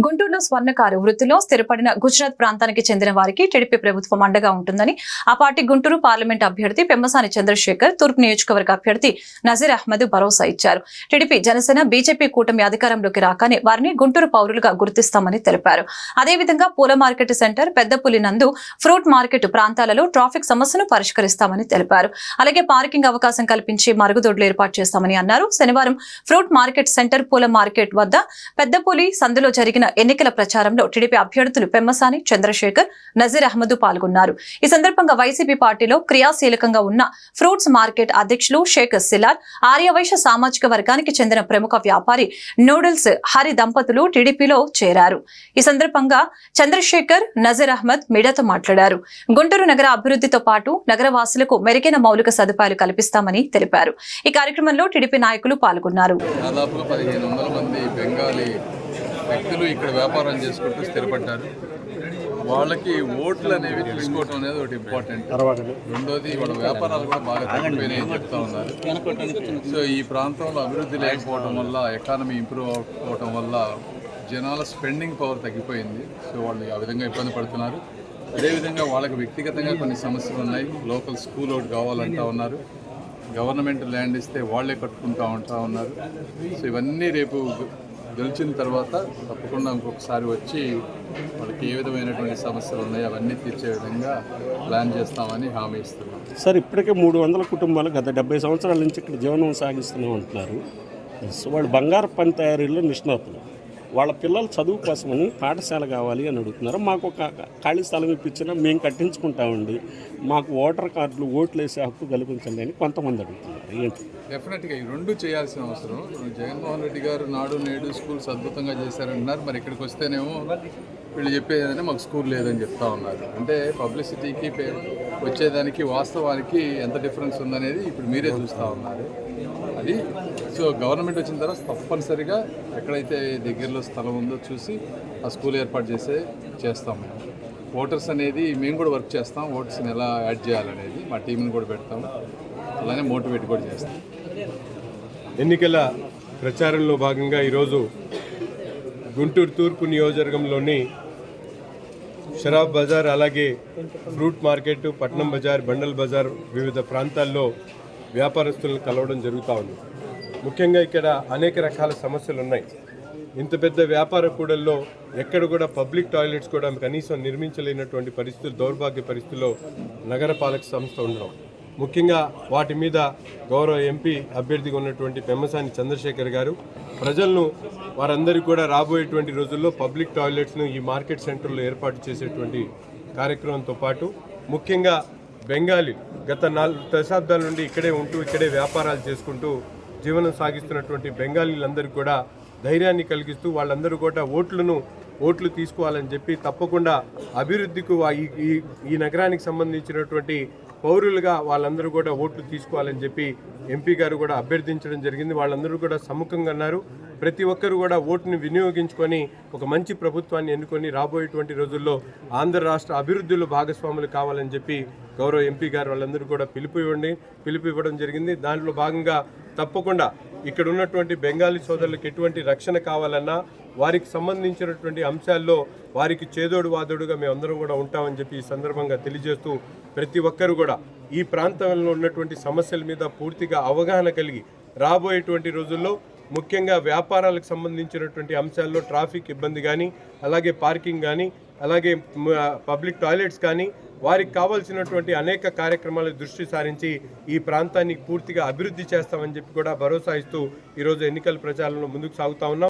గుంటూరులో స్వర్ణకారు వృత్తిలో స్థిరపడిన గుజరాత్ ప్రాంతానికి చెందిన వారికి టీడీపీ ప్రభుత్వం అండగా ఉంటుందని ఆ పార్టీ గుంటూరు పార్లమెంట్ అభ్యర్థి పెమ్మసాని చంద్రశేఖర్, తూర్పు నియోజకవర్గ అభ్యర్థి నజీర్ అహ్మద్ భరోసా ఇచ్చారు. టీడీపీ, జనసేన, బీజేపీ కూటమి అధికారంలోకి రాగానే వారిని గుంటూరు పౌరులుగా గుర్తిస్తామని తెలిపారు. అదేవిధంగా పూల మార్కెట్ సెంటర్, పెద్దపులి నందు, ఫ్రూట్ మార్కెట్ ప్రాంతాలలో ట్రాఫిక్ సమస్యను పరిష్కరిస్తామని తెలిపారు. అలాగే పార్కింగ్ అవకాశం కల్పించి మరుగుదొడ్లు ఏర్పాటు చేస్తామని అన్నారు. శనివారం ఫ్రూట్ మార్కెట్ సెంటర్, పూల మార్కెట్ వద్ద పెద్దపులి సందులో జరిగిన ఎన్నికల ప్రచారంలో టీడీపీ అభ్యర్థులు పెమ్మసాని చంద్రశేఖర్, నజీర్ అహ్మద్ పాల్గొన్నారు. ఈ సందర్భంగా వైసీపీ పార్టీలో క్రియాశీలకంగా ఉన్న ఫ్రూట్స్ మార్కెట్ అధ్యక్షులు షేక్ సిలాల్, ఆర్యవైశ్య సామాజిక వర్గానికి చెందిన ప్రముఖ వ్యాపారి నూడిల్స్ హరి దంపతులు టీడీపీలో చేరారు. ఈ సందర్భంగా చంద్రశేఖర్, నజీర్ అహ్మద్ మీడియాతో మాట్లాడారు. గుంటూరు నగర అభివృద్ధితో పాటు నగరవాసులకు మెరుగైన మౌలిక సదుపాయాలు కల్పిస్తామని తెలిపారు. ఈ కార్యక్రమంలో టీడీపీ నాయకులు పాల్గొన్నారు. వ్యక్తులు ఇక్కడ వ్యాపారం చేసుకుంటూ స్థిరపడ్డారు. వాళ్ళకి ఓట్లు అనేవి తీసుకోవటం అనేది ఒకటి ఇంపార్టెంట్. రెండోది వాళ్ళ వ్యాపారాలు కూడా బాగా తగ్గిపోయినాయని చెప్తా ఉన్నారు. సో ఈ ప్రాంతంలో అభివృద్ధి లేకపోవడం వల్ల, ఎకానమీ ఇంప్రూవ్ అవ్వకపోవటం వల్ల జనాల స్పెండింగ్ పవర్ తగ్గిపోయింది. సో వాళ్ళు ఆ విధంగా ఇబ్బంది పడుతున్నారు. అదేవిధంగా వాళ్ళకి వ్యక్తిగతంగా కొన్ని సమస్యలు ఉన్నాయి. లోకల్ స్కూల్ ఒకటి కావాలంటా ఉన్నారు. గవర్నమెంట్ ల్యాండ్ ఇస్తే వాళ్లే కట్టుకుంటా ఉన్నారు. సో ఇవన్నీ రేపు గెలిచిన తర్వాత తప్పకుండా ఇంకొకసారి వచ్చి వాళ్ళకి ఏ విధమైనటువంటి సమస్యలు ఉన్నాయో అవన్నీ తీర్చే విధంగా ప్లాన్ చేస్తామని హామీ ఇస్తున్నాం. సార్, ఇప్పటికే 300 కుటుంబాలు గత 70 సంవత్సరాల నుంచి ఇక్కడ జీవనం సాగిస్తూనే ఉంటున్నారు. వాళ్ళు బంగారు పని తయారీలో నిష్ణాతులు. వాళ్ళ పిల్లల చదువు కోసమని పాఠశాల కావాలి అని అడుగుతున్నారు. మాకు ఒక ఖాళీ స్థలం ఇప్పించినా మేము కట్టించుకుంటామండి, మాకు ఓటర్ కార్డులు, ఓట్లు వేసే హక్కు కల్పించండి అని కొంతమంది అడుగుతున్నారు. ఏంటి? డెఫినెట్గా ఈ రెండు చేయాల్సిన అవసరం. జగన్మోహన్ రెడ్డి గారు నాడు నేడు స్కూల్స్ అద్భుతంగా చేశారంటున్నారు. మరి ఇక్కడికి వస్తేనేమో వీళ్ళు చెప్పేదని మాకు స్కూల్ లేదని చెప్తా ఉన్నారు. అంటే పబ్లిసిటీకి వచ్చేదానికి వాస్తవానికి ఎంత డిఫరెన్స్ ఉందనేది ఇప్పుడు మీరే చూస్తూ ఉన్నారు. అది సో గవర్నమెంట్ వచ్చిన తర్వాత తప్పనిసరిగా ఎక్కడైతే దగ్గరలో స్థలం ఉందో చూసి ఆ స్కూల్ ఏర్పాటు చేస్తాం. మేము ఓటర్స్ అనేది మేము కూడా వర్క్ చేస్తాం. ఓటర్స్ని ఎలా యాడ్ చేయాలనేది మా టీంని కూడా పెడతాము. అలానే మోటివేట్ కూడా చేస్తాం. ఎన్నికల ప్రచారంలో భాగంగా ఈరోజు గుంటూరు తూర్పు నియోజకవర్గంలోని షరాబ్ బజార్, అలాగే ఫ్రూట్ మార్కెట్, పట్నం బజార్, బండల్ బజార్ వివిధ ప్రాంతాల్లో వ్యాపారస్తులను కలవడం జరుగుతూ ఉంది. ముఖ్యంగా ఇక్కడ అనేక రకాల సమస్యలు ఉన్నాయి. ఇంత పెద్ద వ్యాపార కూడల్లో ఎక్కడ కూడా పబ్లిక్ టాయిలెట్స్ కూడా కనీసం నిర్మించలేనటువంటి పరిస్థితులు, దౌర్భాగ్య పరిస్థితుల్లో నగరపాలక సంస్థ ఉండడం. ముఖ్యంగా వాటి మీద గౌరవ ఎంపీ అభ్యర్థిగా ఉన్నటువంటి పెమ్మసాని చంద్రశేఖర్ గారు ప్రజలను, వారందరికీ కూడా రాబోయేటువంటి రోజుల్లో పబ్లిక్ టాయిలెట్స్ను ఈ మార్కెట్ సెంటర్లో ఏర్పాటు చేసేటువంటి కార్యక్రమంతో పాటు ముఖ్యంగా బెంగాలీ గత 4 దశాబ్దాల నుండి ఇక్కడే ఉంటూ ఇక్కడే వ్యాపారాలు చేసుకుంటూ జీవనం సాగిస్తున్నటువంటి బెంగాలీలందరికీ కూడా ధైర్యాన్ని కలిగిస్తూ వాళ్ళందరూ కూడా ఓట్లు తీసుకోవాలని చెప్పి తప్పకుండా అభివృద్ధికి ఈ నగరానికి సంబంధించినటువంటి పౌరులుగా వాళ్ళందరూ కూడా ఓట్లు తీసుకోవాలని చెప్పి ఎంపీ గారు కూడా అభ్యర్థించడం జరిగింది. వాళ్ళందరూ కూడా సముఖంగా అన్నారు. ప్రతి ఒక్కరు కూడా ఓటుని వినియోగించుకొని ఒక మంచి ప్రభుత్వాన్ని ఎన్నుకొని రాబోయేటువంటి రోజుల్లో ఆంధ్ర రాష్ట్ర అభివృద్ధిలో భాగస్వాములు కావాలని చెప్పి గౌరవ ఎంపీ గారు వాళ్ళందరూ కూడా పిలుపు ఇవ్వడం జరిగింది. దాంట్లో భాగంగా తప్పకుండా ఇక్కడ ఉన్నటువంటి బెంగాలీ సోదరులకు ఎటువంటి రక్షణ కావాలన్నా వారికి సంబంధించినటువంటి అంశాల్లో వారికి చేదోడు వాదోడుగా మేమందరం కూడా ఉంటామని చెప్పి ఈ సందర్భంగా తెలియజేస్తూ ప్రతి ఒక్కరు కూడా ఈ ప్రాంతంలో ఉన్నటువంటి సమస్యల మీద పూర్తిగా అవగాహన కలిగి రాబోయేటువంటి రోజుల్లో ముఖ్యంగా వ్యాపారాలకు సంబంధించినటువంటి అంశాల్లో ట్రాఫిక్ ఇబ్బంది కానీ, అలాగే పార్కింగ్ కానీ, అలాగే పబ్లిక్ టాయిలెట్స్ కానీ, వారికి కావాల్సినటువంటి అనేక కార్యక్రమాల దృష్టి సారించి ఈ ప్రాంతాన్ని పూర్తిగా అభివృద్ధి చేస్తామని చెప్పి కూడా భరోసా ఇస్తూ ఈరోజు ఎన్నికల ప్రచారంలో ముందుకు సాగుతా ఉన్నాం.